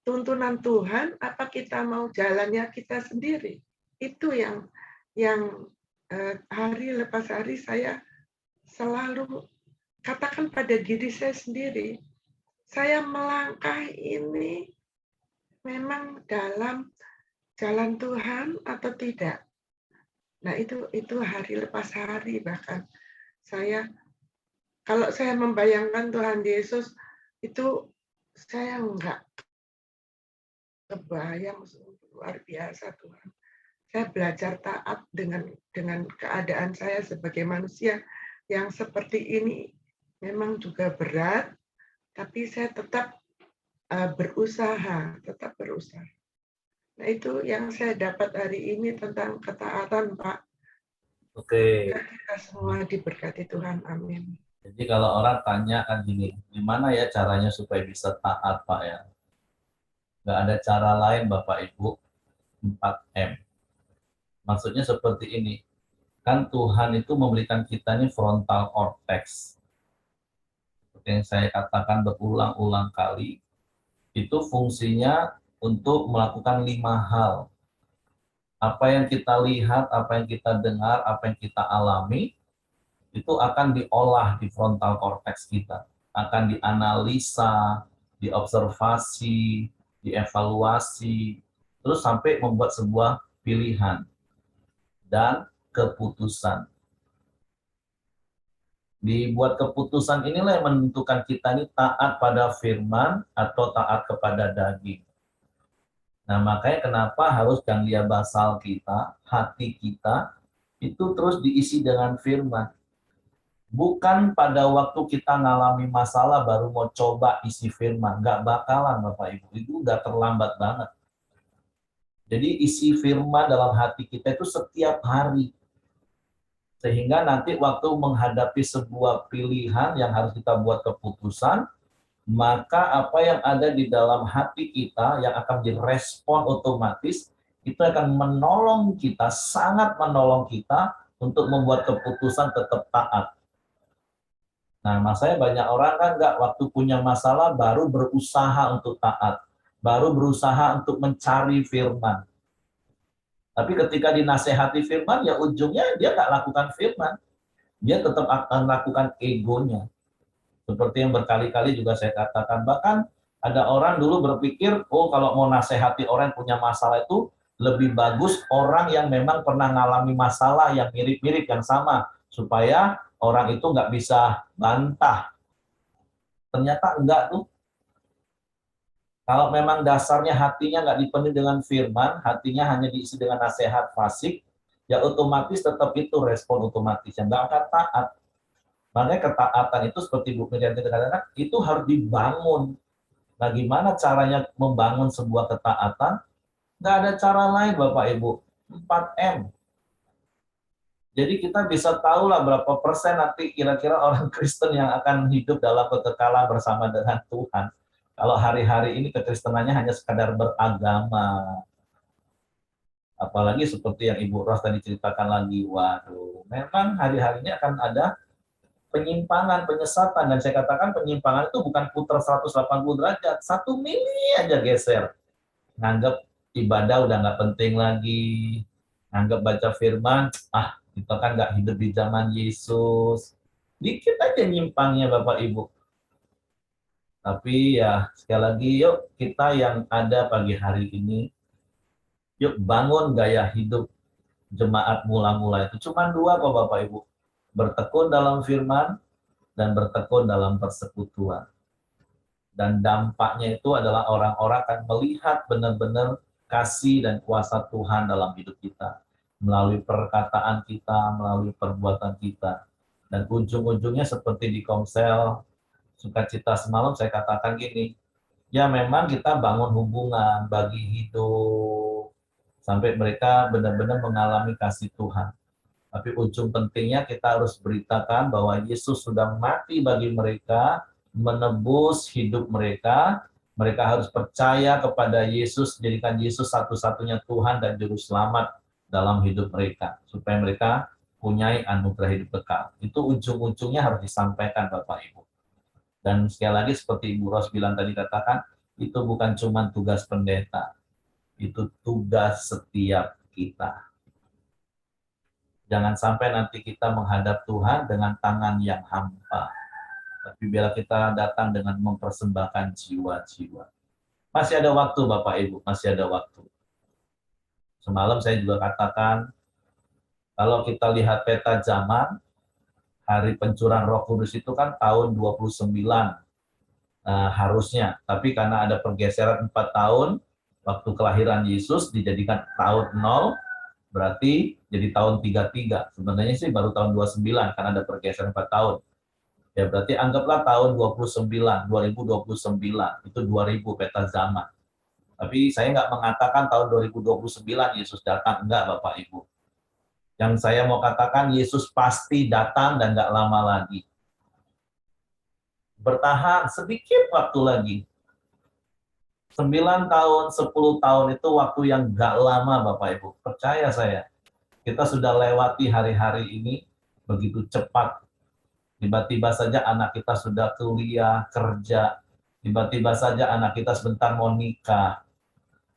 tuntunan Tuhan, apa kita mau jalannya kita sendiri. Itu yang hari lepas hari saya selalu katakan pada diri saya sendiri, saya melangkah ini memang dalam jalan Tuhan atau tidak. Nah, itu hari lepas hari, bahkan kalau saya membayangkan Tuhan Yesus itu, saya enggak kebayang, luar biasa Tuhan. Saya belajar taat dengan keadaan saya sebagai manusia yang seperti ini, memang juga berat, tapi saya tetap berusaha. Nah, itu yang saya dapat hari ini tentang ketaatan, Pak. Oke. Kita semua diberkati Tuhan. Amin. Jadi kalau orang tanya kan gini, gimana ya caranya supaya bisa taat, Pak ya? Nggak ada cara lain, Bapak Ibu, 4M. Maksudnya seperti ini, kan Tuhan itu memberikan kita ini frontal cortex. Seperti yang saya katakan berulang-ulang kali, itu fungsinya untuk melakukan 5 hal. Apa yang kita lihat, apa yang kita dengar, apa yang kita alami, itu akan diolah di frontal cortex kita. Akan dianalisa, diobservasi, dievaluasi, terus sampai membuat sebuah pilihan dan keputusan. Dibuat keputusan inilah yang menentukan kita ini taat pada firman atau taat kepada daging. Nah, makanya kenapa harus ganglia basal kita, hati kita, itu terus diisi dengan firman. Bukan pada waktu kita ngalami masalah baru mau coba isi firman. Nggak bakalan, Bapak Ibu. Itu udah terlambat banget. Jadi isi firman dalam hati kita itu setiap hari. Sehingga nanti waktu menghadapi sebuah pilihan yang harus kita buat keputusan, maka apa yang ada di dalam hati kita yang akan direspon otomatis, itu akan menolong kita, sangat menolong kita untuk membuat keputusan tetap taat. Nah, maksudnya banyak orang kan nggak waktu punya masalah baru berusaha untuk taat, baru berusaha untuk mencari firman. Tapi ketika dinasehati firman, ya ujungnya dia nggak lakukan firman. Dia tetap akan lakukan egonya. Seperti yang berkali-kali juga saya katakan. Bahkan ada orang dulu berpikir, oh kalau mau nasehati orang yang punya masalah itu, lebih bagus orang yang memang pernah mengalami masalah yang mirip-mirip, yang sama. Supaya orang itu nggak bisa bantah. Ternyata enggak tuh. Kalau memang dasarnya hatinya nggak dipenuhi dengan firman, hatinya hanya diisi dengan nasihat fasik, ya otomatis tetap itu respon otomatis yang nggak akan taat. Makanya ketaatan itu seperti Bu Miriam katakan, itu harus dibangun. Nah, gimana caranya membangun sebuah ketaatan? Nggak ada cara lain, Bapak Ibu. 4M. Jadi kita bisa tahu lah berapa persen nanti kira-kira orang Kristen yang akan hidup dalam kekekalan bersama dengan Tuhan. Kalau hari-hari ini kekristenannya hanya sekadar beragama. Apalagi seperti yang Ibu Ros tadi ceritakan lagi, waduh, memang hari-harinya akan ada penyimpangan, penyesatan. Dan saya katakan penyimpangan itu bukan putar 180 derajat, 1 mili aja geser. Nganggap ibadah udah nggak penting lagi, nganggap baca firman, kita kan nggak hidup di zaman Yesus. Dikit aja nyimpangnya Bapak Ibu. Tapi ya sekali lagi yuk kita yang ada pagi hari ini, yuk bangun gaya hidup jemaat mula-mula itu. Cuma 2 kok Bapak Ibu, bertekun dalam firman dan bertekun dalam persekutuan. Dan dampaknya itu adalah orang-orang akan melihat benar-benar kasih dan kuasa Tuhan dalam hidup kita. Melalui perkataan kita, melalui perbuatan kita. Dan ujung-ujungnya seperti di Komsel Sukacita semalam saya katakan gini, ya memang kita bangun hubungan, bagi hidup, sampai mereka benar-benar mengalami kasih Tuhan. Tapi ujung pentingnya kita harus beritakan bahwa Yesus sudah mati bagi mereka, menebus hidup mereka, Mereka harus percaya kepada Yesus, jadikan Yesus satu-satunya Tuhan dan Juru Selamat dalam hidup mereka, supaya mereka punyai anugerah hidup kekal. Itu ujung-ujungnya harus disampaikan Bapak Ibu. Dan sekali lagi seperti Ibu Ros bilang tadi, katakan, itu bukan cuma tugas pendeta, itu tugas setiap kita. Jangan sampai nanti kita menghadap Tuhan dengan tangan yang hampa, tapi biarlah kita datang dengan mempersembahkan jiwa-jiwa. Masih ada waktu Bapak Ibu, masih ada waktu. Semalam saya juga katakan, kalau kita lihat peta zaman, hari pencurahan Roh Kudus itu kan tahun 29 harusnya. Tapi karena ada pergeseran 4 tahun, waktu kelahiran Yesus dijadikan tahun 0, berarti jadi tahun 33. Sebenarnya sih baru tahun 29, karena ada pergeseran 4 tahun. Ya berarti anggaplah tahun 2029, itu 2000 peta zaman. Tapi saya nggak mengatakan tahun 2029 Yesus datang, enggak Bapak Ibu. Yang saya mau katakan, Yesus pasti datang dan nggak lama lagi. Bertahan sedikit waktu lagi. 9 tahun, 10 tahun itu waktu yang nggak lama Bapak Ibu. Percaya saya, kita sudah lewati hari-hari ini begitu cepat. Tiba-tiba saja anak kita sudah kuliah, kerja. Tiba-tiba saja anak kita sebentar mau nikah.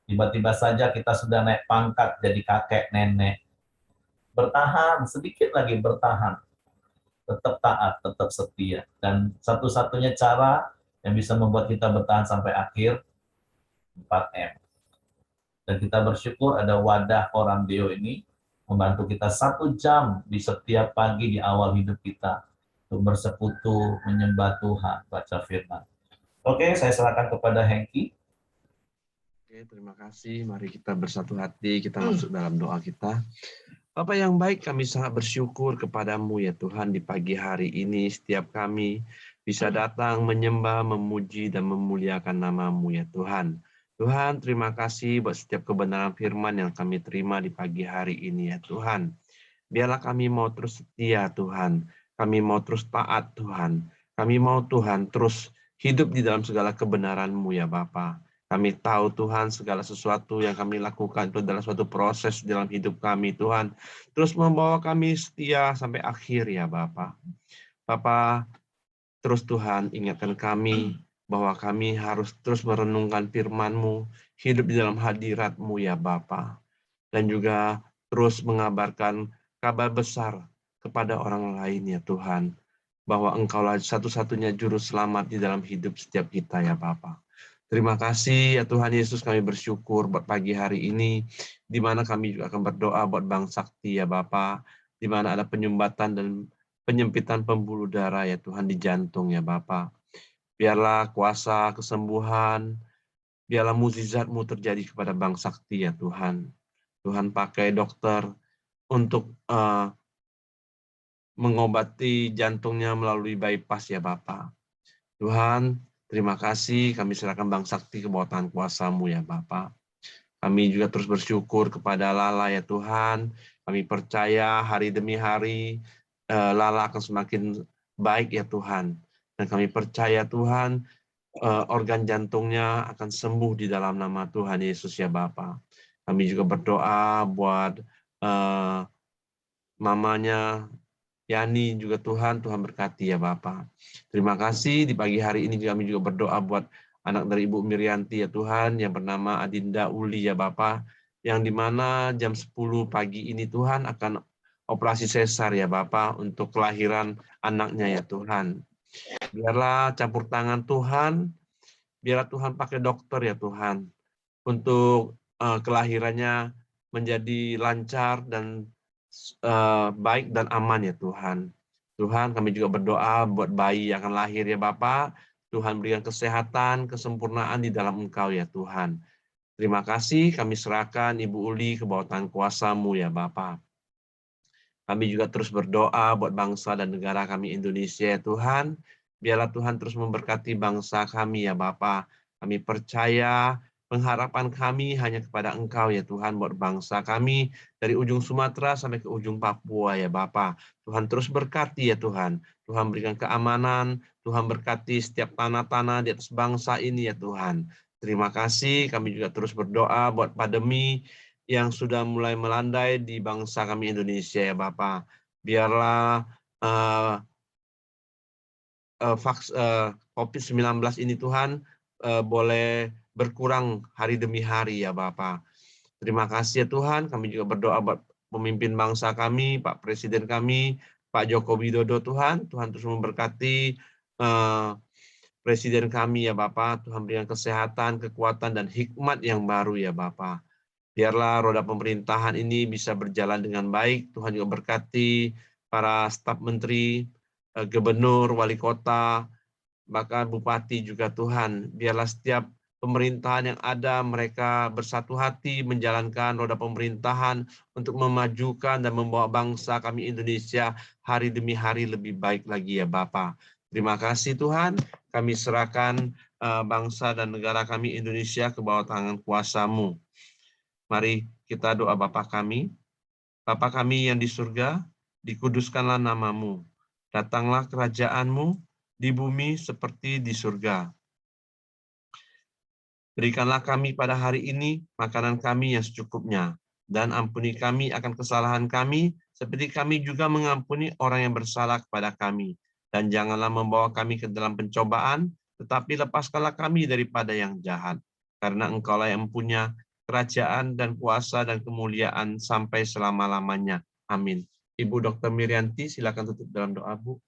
Tiba-tiba saja kita sudah naik pangkat jadi kakek nenek. Bertahan, sedikit lagi bertahan. Tetap taat, tetap setia. Dan satu-satunya cara yang bisa membuat kita bertahan sampai akhir, 4M. Dan kita bersyukur ada wadah Koram Deo ini membantu kita 1 jam di setiap pagi di awal hidup kita untuk bersekutu, menyembah Tuhan, baca firman. Oke, saya serahkan kepada Hengki. Oke, terima kasih. Mari kita bersatu hati, kita masuk dalam doa kita. Bapa yang baik, kami sangat bersyukur kepadamu ya Tuhan, di pagi hari ini setiap kami bisa datang menyembah, memuji, dan memuliakan namamu ya Tuhan. Tuhan, terima kasih buat setiap kebenaran firman yang kami terima di pagi hari ini ya Tuhan. Biarlah kami mau terus setia Tuhan, kami mau terus taat Tuhan, kami mau Tuhan terus hidup di dalam segala kebenaran-Mu ya Bapa. Kami tahu Tuhan segala sesuatu yang kami lakukan itu adalah suatu proses dalam hidup kami Tuhan. Terus membawa kami setia sampai akhir ya Bapa. Bapa, terus Tuhan ingatkan kami bahwa kami harus terus merenungkan firman-Mu, hidup di dalam hadirat-Mu ya Bapa. Dan juga terus mengabarkan kabar besar kepada orang lain ya Tuhan, bahwa Engkaulah satu-satunya juru selamat di dalam hidup setiap kita ya Bapa. Terima kasih ya Tuhan Yesus, kami bersyukur buat pagi hari ini, di mana kami juga akan berdoa buat Bank Sakti ya Bapa, di mana ada penyumbatan dan penyempitan pembuluh darah ya Tuhan di jantung ya Bapa. Biarlah kuasa kesembuhan, biarlah mukjizat-Mu terjadi kepada Bank Sakti ya Tuhan. Tuhan pakai dokter untuk mengobati jantungnya melalui bypass ya Bapa. Tuhan, terima kasih, kami serahkan Bank Sakti ke bawah tangan kuasa-Mu ya Bapa. Kami juga terus bersyukur kepada Lala ya Tuhan. Kami percaya hari demi hari Lala akan semakin baik ya Tuhan. Dan kami percaya Tuhan, organ jantungnya akan sembuh di dalam nama Tuhan Yesus ya Bapa. Kami juga berdoa buat mamanya Yani juga Tuhan berkati ya Bapa. Terima kasih, di pagi hari ini kami juga berdoa buat anak dari Ibu Miryanti ya Tuhan, yang bernama Adinda Uli ya Bapa, yang dimana jam 10 pagi ini Tuhan akan operasi sesar ya Bapa untuk kelahiran anaknya ya Tuhan. Biarlah campur tangan Tuhan, biarlah Tuhan pakai dokter ya Tuhan, untuk kelahirannya menjadi lancar dan baik dan aman ya Tuhan. Tuhan, kami juga berdoa buat bayi yang akan lahir ya Bapa. Tuhan berikan kesehatan, kesempurnaan di dalam Engkau ya Tuhan. Terima kasih, kami serahkan Ibu Uli ke bawah tangan kuasa-Mu ya Bapa. Kami juga terus berdoa buat bangsa dan negara kami Indonesia ya Tuhan. Biarlah Tuhan terus memberkati bangsa kami ya Bapa. Kami percaya Pengharapan kami hanya kepada Engkau ya Tuhan, buat bangsa kami dari ujung Sumatera sampai ke ujung Papua ya Bapa. Tuhan terus berkati ya Tuhan. Tuhan berikan keamanan, Tuhan berkati setiap tanah-tanah di atas bangsa ini ya Tuhan. Terima kasih, kami juga terus berdoa buat pandemi yang sudah mulai melandai di bangsa kami Indonesia ya Bapa. Biarlah COVID-19 ini Tuhan boleh berkurang hari demi hari ya Bapa. Terima kasih ya Tuhan, kami juga berdoa buat pemimpin bangsa kami, Pak Presiden kami, Pak Joko Widodo Tuhan. Tuhan terus memberkati Presiden kami ya Bapak. Tuhan berikan kesehatan, kekuatan, dan hikmat yang baru ya Bapak. Biarlah roda pemerintahan ini bisa berjalan dengan baik. Tuhan juga berkati para staf menteri, gubernur, wali kota, bahkan bupati juga Tuhan. Biarlah setiap pemerintahan yang ada, mereka bersatu hati menjalankan roda pemerintahan untuk memajukan dan membawa bangsa kami Indonesia hari demi hari lebih baik lagi ya Bapa. Terima kasih Tuhan, kami serahkan bangsa dan negara kami Indonesia ke bawah tangan kuasa-Mu. Mari kita doa Bapa kami. Bapa kami yang di surga, dikuduskanlah nama-Mu. Datanglah kerajaan-Mu di bumi seperti di surga. Berikanlah kami pada hari ini makanan kami yang secukupnya, dan ampuni kami akan kesalahan kami, seperti kami juga mengampuni orang yang bersalah kepada kami. Dan janganlah membawa kami ke dalam pencobaan, tetapi lepaskanlah kami daripada yang jahat. Karena Engkaulah yang punya kerajaan dan kuasa dan kemuliaan sampai selama-lamanya. Amin. Ibu Dr. Mirianti, silakan tutup dalam doa, Bu.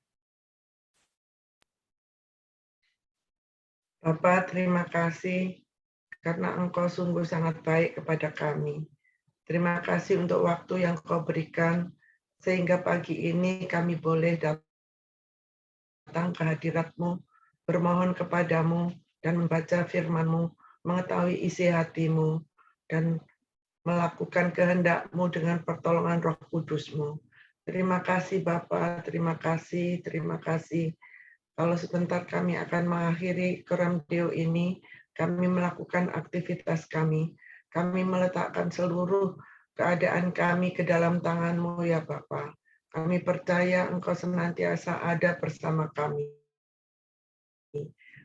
Bapak, terima kasih karena Engkau sungguh sangat baik kepada kami. Terima kasih untuk waktu yang Kau berikan, sehingga pagi ini kami boleh datang ke hadirat-Mu, bermohon kepadamu, dan membaca firman-Mu, mengetahui isi hati-Mu, dan melakukan kehendak-Mu dengan pertolongan Roh Kudus-Mu. Terima kasih Bapa, terima kasih, terima kasih. Kalau sebentar kami akan mengakhiri Keremdeo ini, kami melakukan aktivitas kami. Kami meletakkan seluruh keadaan kami ke dalam tangan-Mu ya Bapa. Kami percaya Engkau senantiasa ada bersama kami.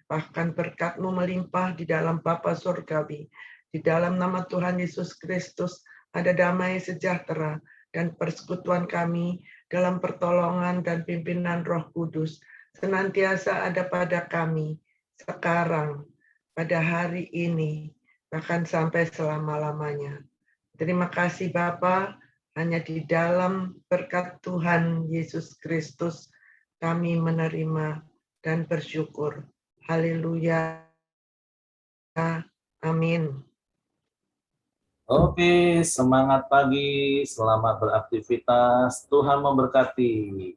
Bahkan berkat-Mu melimpah di dalam Bapa Surgawi. Di dalam nama Tuhan Yesus Kristus ada damai sejahtera dan persekutuan kami dalam pertolongan dan pimpinan Roh Kudus senantiasa ada pada kami sekarang, pada hari ini, bahkan sampai selama-lamanya. Terima kasih Bapa, hanya di dalam berkat Tuhan Yesus Kristus kami menerima dan bersyukur. Haleluya. Amin. Oke, semangat pagi, selamat beraktivitas. Tuhan memberkati.